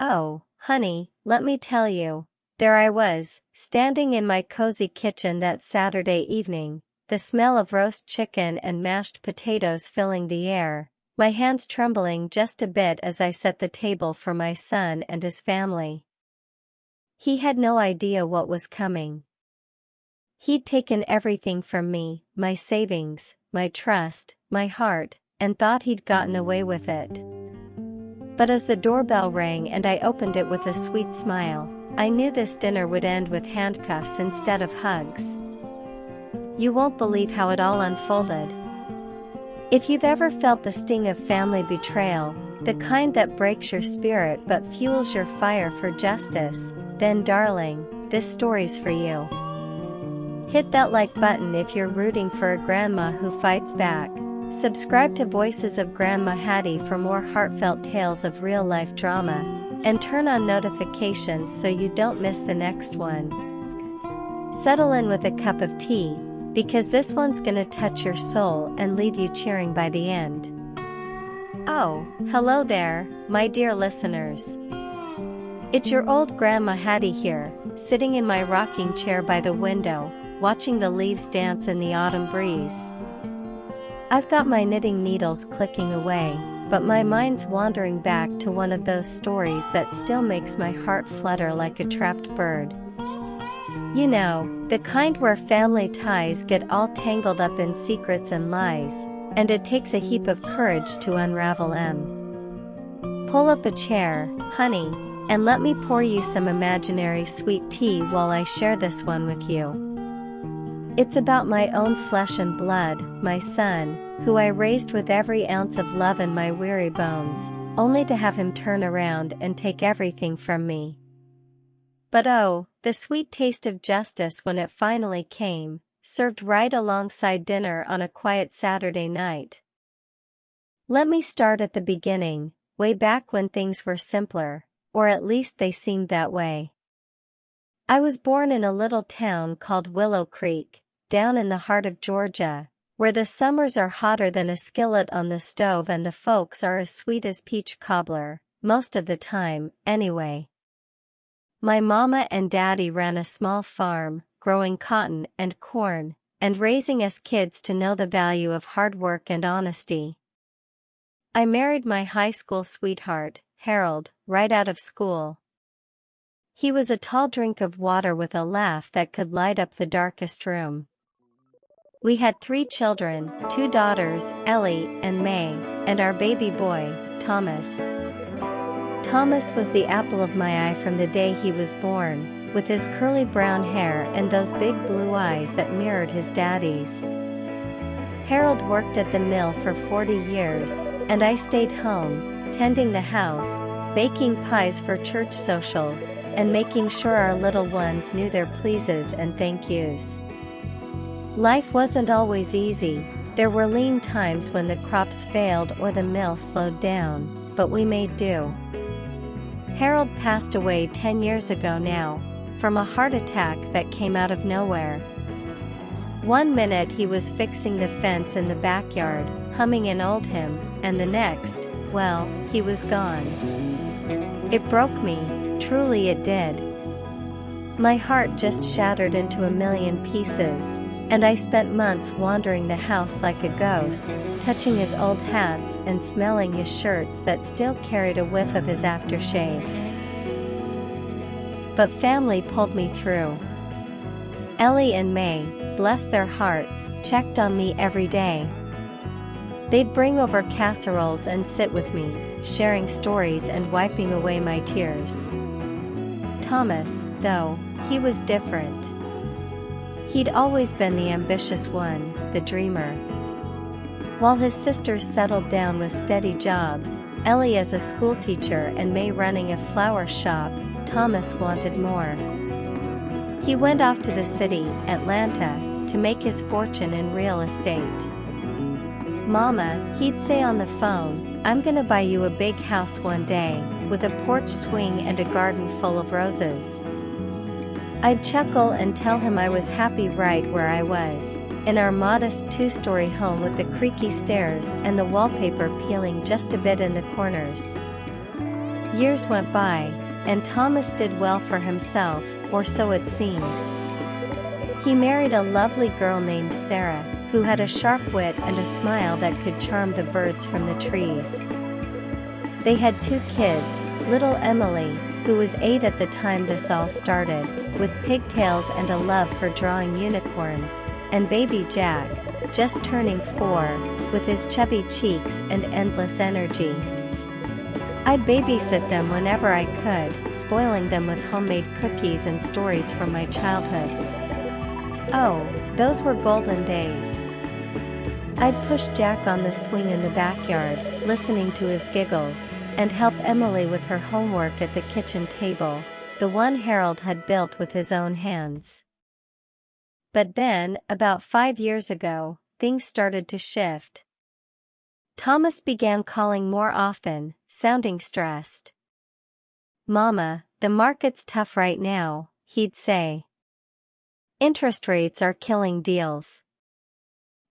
Oh, honey, let me tell you. There I was, standing in my cozy kitchen that Saturday evening, the smell of roast chicken and mashed potatoes filling the air, my hands trembling just a bit as I set the table for my son and his family. He had no idea what was coming. He'd taken everything from me, my savings, my trust, my heart, and thought he'd gotten away with it. But as the doorbell rang and I opened it with a sweet smile, I knew this dinner would end with handcuffs instead of hugs. You won't believe how it all unfolded. If you've ever felt the sting of family betrayal, the kind that breaks your spirit but fuels your fire for justice, then darling, this story's for you. Hit that like button if you're rooting for a grandma who fights back. Subscribe to Voices of Grandma Hattie for more heartfelt tales of real-life drama, and turn on notifications so you don't miss the next one. Settle in with a cup of tea, because this one's gonna touch your soul and leave you cheering by the end. Oh, hello there, my dear listeners. It's your old Grandma Hattie here, sitting in my rocking chair by the window, watching the leaves dance in the autumn breeze. I've got my knitting needles clicking away, but my mind's wandering back to one of those stories that still makes my heart flutter like a trapped bird. You know, the kind where family ties get all tangled up in secrets and lies, and it takes a heap of courage to unravel them. Pull up a chair, honey, and let me pour you some imaginary sweet tea while I share this one with you. It's about my own flesh and blood, my son, who I raised with every ounce of love in my weary bones, only to have him turn around and take everything from me. But oh, the sweet taste of justice when it finally came, served right alongside dinner on a quiet Saturday night. Let me start at the beginning, way back when things were simpler, or at least they seemed that way. I was born in a little town called Willow Creek, down in the heart of Georgia, where the summers are hotter than a skillet on the stove and the folks are as sweet as peach cobbler, most of the time, anyway. My mama and daddy ran a small farm, growing cotton and corn, and raising us kids to know the value of hard work and honesty. I married my high school sweetheart, Harold, right out of school. He was a tall drink of water with a laugh that could light up the darkest room. We had 3 children, 2 daughters, Ellie and May, and our baby boy, Thomas. Thomas was the apple of my eye from the day he was born, with his curly brown hair and those big blue eyes that mirrored his daddy's. Harold worked at the mill for 40 years, and I stayed home, tending the house, baking pies for church socials, and making sure our little ones knew their pleases and thank yous. Life wasn't always easy. There were lean times when the crops failed or the mill slowed down, but we made do. Harold passed away 10 years ago now, from a heart attack that came out of nowhere. One minute he was fixing the fence in the backyard, humming an old hymn, and the next, well, he was gone. It broke me, truly it did. My heart just shattered into a million pieces, and I spent months wandering the house like a ghost, touching his old hats and smelling his shirts that still carried a whiff of his aftershave. But family pulled me through. Ellie and May, bless their hearts, checked on me every day. They'd bring over casseroles and sit with me, sharing stories and wiping away my tears. Thomas, though, he was different. He'd always been the ambitious one, the dreamer. While his sisters settled down with steady jobs, Ellie as a schoolteacher and May running a flower shop, Thomas wanted more. He went off to the city, Atlanta, to make his fortune in real estate. Mama, he'd say on the phone, I'm gonna buy you a big house one day, with a porch swing and a garden full of roses. I'd chuckle and tell him I was happy right where I was, in our modest 2-story home with the creaky stairs and the wallpaper peeling just a bit in the corners. Years went by, and Thomas did well for himself, or so it seemed. He married a lovely girl named Sarah, who had a sharp wit and a smile that could charm the birds from the trees. They had 2 kids, little Emily, who was 8 at the time this all started, with pigtails and a love for drawing unicorns, and baby Jack, just turning 4, with his chubby cheeks and endless energy. I'd babysit them whenever I could, spoiling them with homemade cookies and stories from my childhood. Oh, those were golden days. I'd push Jack on the swing in the backyard, listening to his giggles, and help Emily with her homework at the kitchen table, the one Harold had built with his own hands. But then, about 5 years ago, things started to shift. Thomas began calling more often, sounding stressed. "Mama, the market's tough right now," he'd say. "Interest rates are killing deals."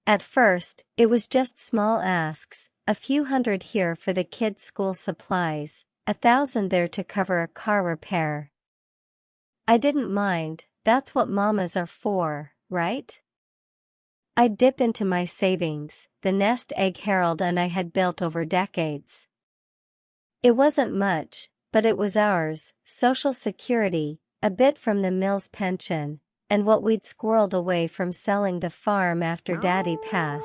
At first, it was just small asks, a few hundred here for the kids' school supplies, 1,000 there to cover a car repair. I didn't mind, that's what mamas are for, right? I'd dip into my savings, the nest egg Harold and I had built over decades. It wasn't much, but it was ours, Social Security, a bit from the mill's pension, and what we'd squirreled away from selling the farm after Daddy passed.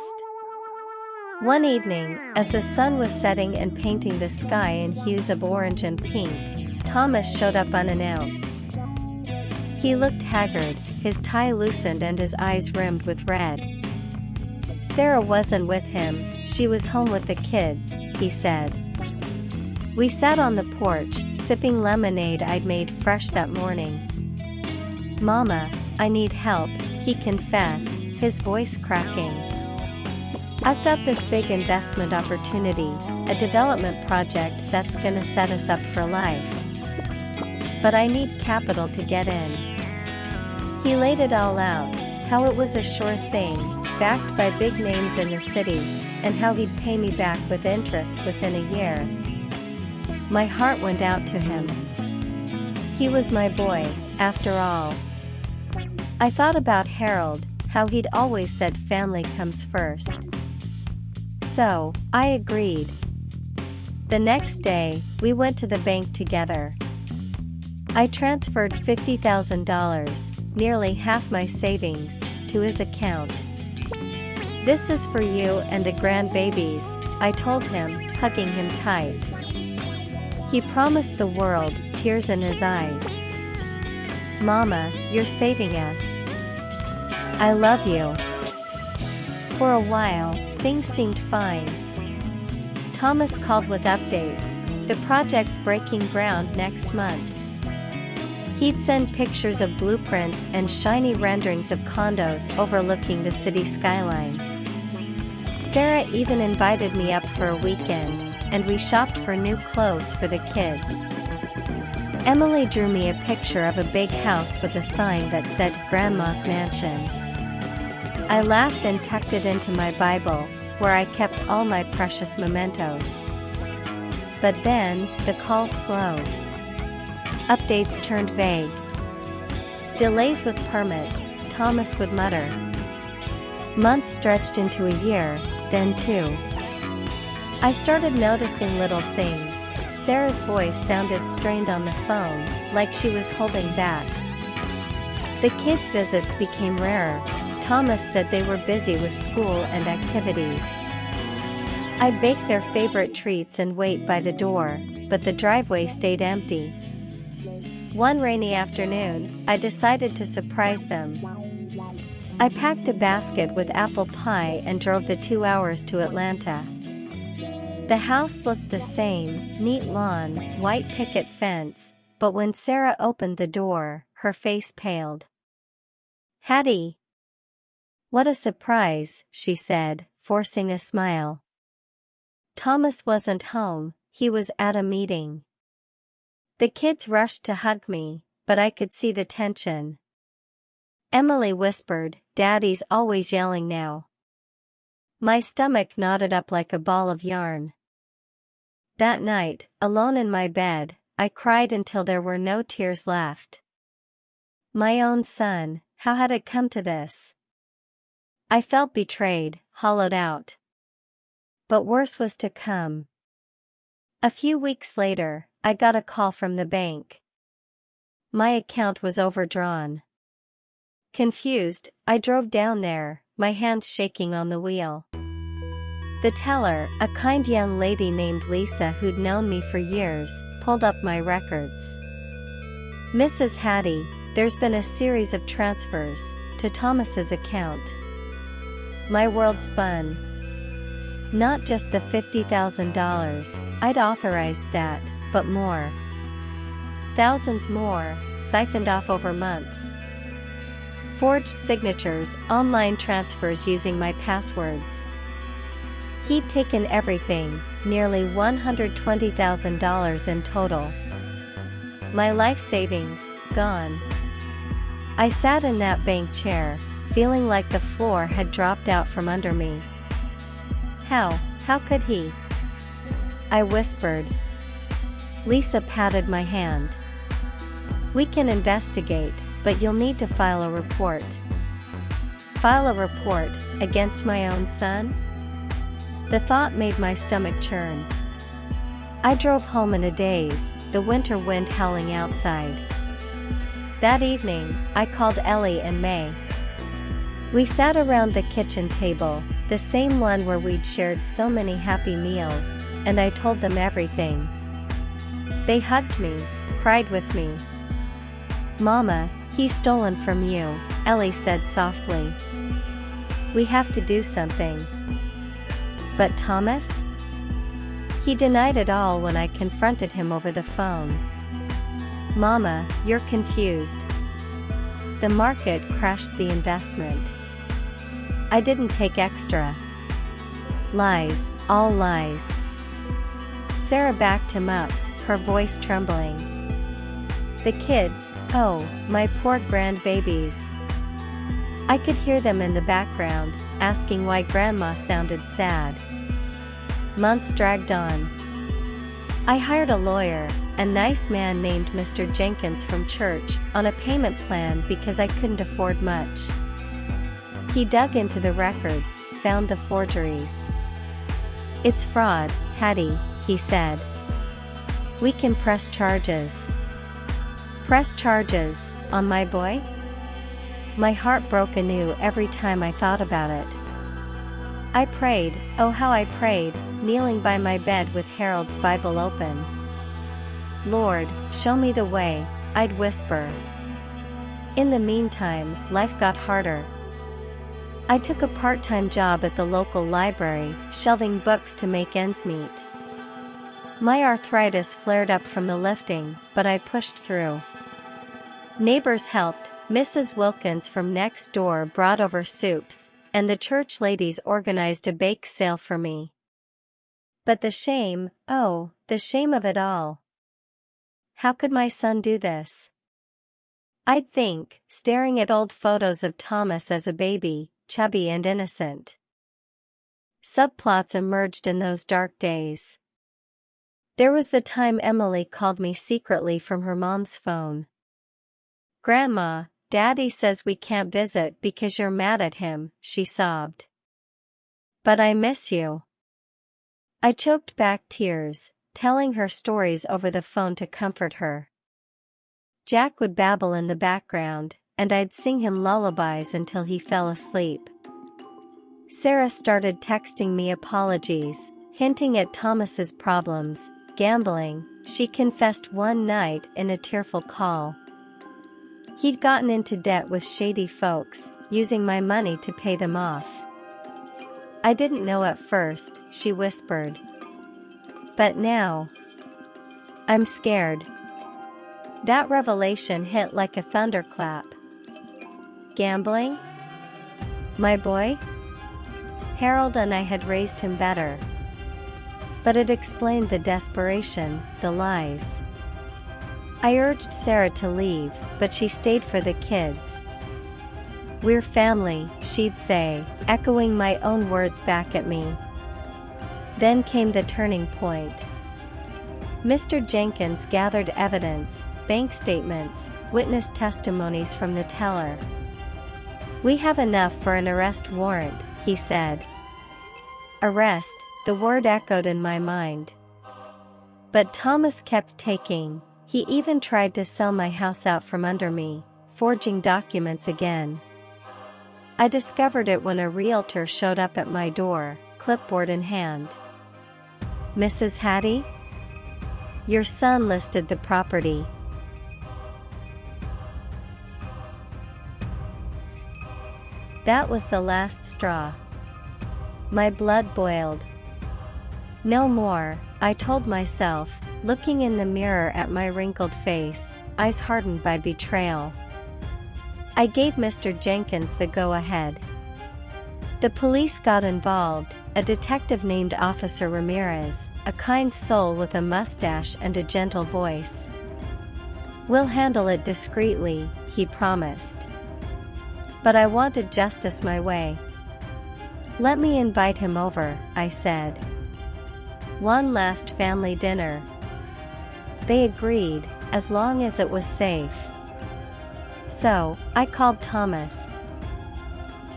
One evening, as the sun was setting and painting the sky in hues of orange and pink, Thomas showed up unannounced. He looked haggard, his tie loosened and his eyes rimmed with red. Sarah wasn't with him, she was home with the kids, he said. We sat on the porch, sipping lemonade I'd made fresh that morning. "Mama, I need help," he confessed, his voice cracking. "I've got this big investment opportunity, a development project that's gonna set us up for life. But I need capital to get in." He laid it all out, how it was a sure thing, backed by big names in the city, and how he'd pay me back with interest within a year. My heart went out to him. He was my boy, after all. I thought about Harold, how he'd always said family comes first. So, I agreed. The next day, we went to the bank together. I transferred $50,000, nearly half my savings, to his account. "This is for you and the grandbabies," I told him, hugging him tight. He promised the world, tears in his eyes. "Mama, you're saving us. I love you." For a while, things seemed fine. Thomas called with updates, the project's breaking ground next month. He'd send pictures of blueprints and shiny renderings of condos overlooking the city skyline. Sarah even invited me up for a weekend, and we shopped for new clothes for the kids. Emily drew me a picture of a big house with a sign that said Grandma's Mansion. I laughed and tucked it into my Bible, where I kept all my precious mementos. But then, the calls slowed. Updates turned vague. Delays with permits, Thomas would mutter. Months stretched into a year, then 2. I started noticing little things. Sarah's voice sounded strained on the phone, like she was holding back. The kids' visits became rarer. Thomas said they were busy with school and activities. I'd bake their favorite treats and wait by the door, but the driveway stayed empty. One rainy afternoon, I decided to surprise them. I packed a basket with apple pie and drove the 2 hours to Atlanta. The house looked the same, neat lawn, white picket fence, but when Sarah opened the door, her face paled. "Hattie!" "What a surprise," she said, forcing a smile. Thomas wasn't home, he was at a meeting. The kids rushed to hug me, but I could see the tension. Emily whispered, "Daddy's always yelling now." My stomach knotted up like a ball of yarn. That night, alone in my bed, I cried until there were no tears left. My own son, how had it come to this? I felt betrayed, hollowed out. But worse was to come. A few weeks later, I got a call from the bank. My account was overdrawn. Confused, I drove down there, my hands shaking on the wheel. The teller, a kind young lady named Lisa who'd known me for years, pulled up my records. "Mrs. Hattie, there's been a series of transfers to Thomas's account." My world spun. Not just the $50,000, I'd authorized that, but more. Thousands more, siphoned off over months. Forged signatures, online transfers using my passwords. He'd taken everything, nearly $120,000 in total. My life savings, gone. I sat in that bank chair, feeling like the floor had dropped out from under me. How could he? I whispered. Lisa patted my hand. "We can investigate, but you'll need to file a report." File a report against my own son? The thought made my stomach churn. I drove home in a daze, the winter wind howling outside. That evening, I called Ellie and May. We sat around the kitchen table, the same one where we'd shared so many happy meals, and I told them everything. They hugged me, cried with me. "Mama, he's stolen from you," Ellie said softly. "We have to do something." But Thomas? He denied it all when I confronted him over the phone. "Mama, you're confused. The market crashed the investment. I didn't take extra." Lies, all lies. Sarah backed him up, her voice trembling. "The kids, oh, my poor grandbabies." I could hear them in the background, asking why Grandma sounded sad. Months dragged on. I hired a lawyer, a nice man named Mr. Jenkins from church, on a payment plan because I couldn't afford much. He dug into the records, found the forgeries. "It's fraud, Hattie," he said. "We can press charges." Press charges, on my boy? My heart broke anew every time I thought about it. I prayed, oh how I prayed, kneeling by my bed with Harold's Bible open. "Lord, show me the way," I'd whisper. In the meantime, life got harder. I took a part-time job at the local library, shelving books to make ends meet. My arthritis flared up from the lifting, but I pushed through. Neighbors helped. Mrs. Wilkins from next door brought over soups, and the church ladies organized a bake sale for me. But the shame, oh, the shame of it all. How could my son do this? I'd think, staring at old photos of Thomas as a baby, chubby and innocent. Subplots emerged in those dark days. There was the time Emily called me secretly from her mom's phone. "Grandma, Daddy says we can't visit because you're mad at him," she sobbed. "But I miss you." I choked back tears, telling her stories over the phone to comfort her. Jack would babble in the background, and I'd sing him lullabies until he fell asleep. Sarah started texting me apologies, hinting at Thomas's problems, gambling. She confessed one night in a tearful call. He'd gotten into debt with shady folks, using my money to pay them off. "I didn't know at first," she whispered. "But now, I'm scared." That revelation hit like a thunderclap. Gambling? My boy? Harold and I had raised him better. But it explained the desperation, the lies. I urged Sarah to leave, but she stayed for the kids. "We're family," she'd say, echoing my own words back at me. Then came the turning point. Mr. Jenkins gathered evidence, bank statements, witness testimonies from the teller. "We have enough for an arrest warrant," he said. Arrest, the word echoed in my mind. But Thomas kept taking. He even tried to sell my house out from under me, forging documents again. I discovered it when a realtor showed up at my door, clipboard in hand. "Mrs. Hattie? Your son listed the property." That was the last straw. My blood boiled. "No more," I told myself, looking in the mirror at my wrinkled face, eyes hardened by betrayal. I gave Mr. Jenkins the go-ahead. The police got involved, a detective named Officer Ramirez, a kind soul with a mustache and a gentle voice. "We'll handle it discreetly," he promised. But I wanted justice my way. "Let me invite him over," I said. "One last family dinner." They agreed, as long as it was safe. So, I called Thomas.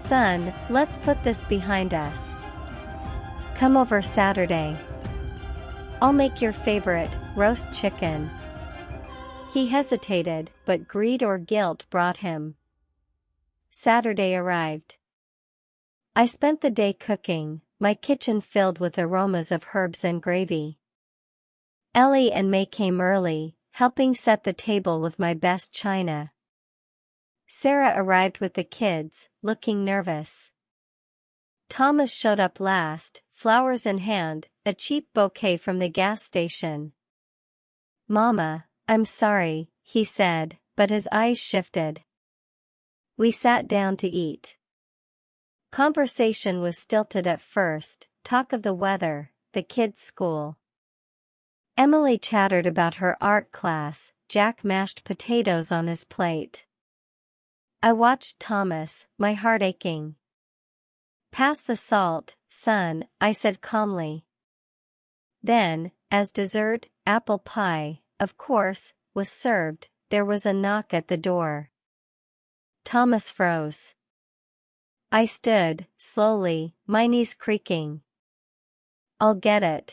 "Son, let's put this behind us. Come over Saturday. I'll make your favorite, roast chicken." He hesitated, but greed or guilt brought him. Saturday arrived. I spent the day cooking, my kitchen filled with aromas of herbs and gravy. Ellie and May came early, helping set the table with my best china. Sarah arrived with the kids, looking nervous. Thomas showed up last, flowers in hand, a cheap bouquet from the gas station. "Mama, I'm sorry," he said, but his eyes shifted. We sat down to eat. Conversation was stilted at first, talk of the weather, the kids' school. Emily chattered about her art class, Jack mashed potatoes on his plate. I watched Thomas, my heart aching. "Pass the salt, son," I said calmly. Then, as dessert, apple pie, of course, was served, there was a knock at the door. Thomas froze. I stood, slowly, my knees creaking. "I'll get it,"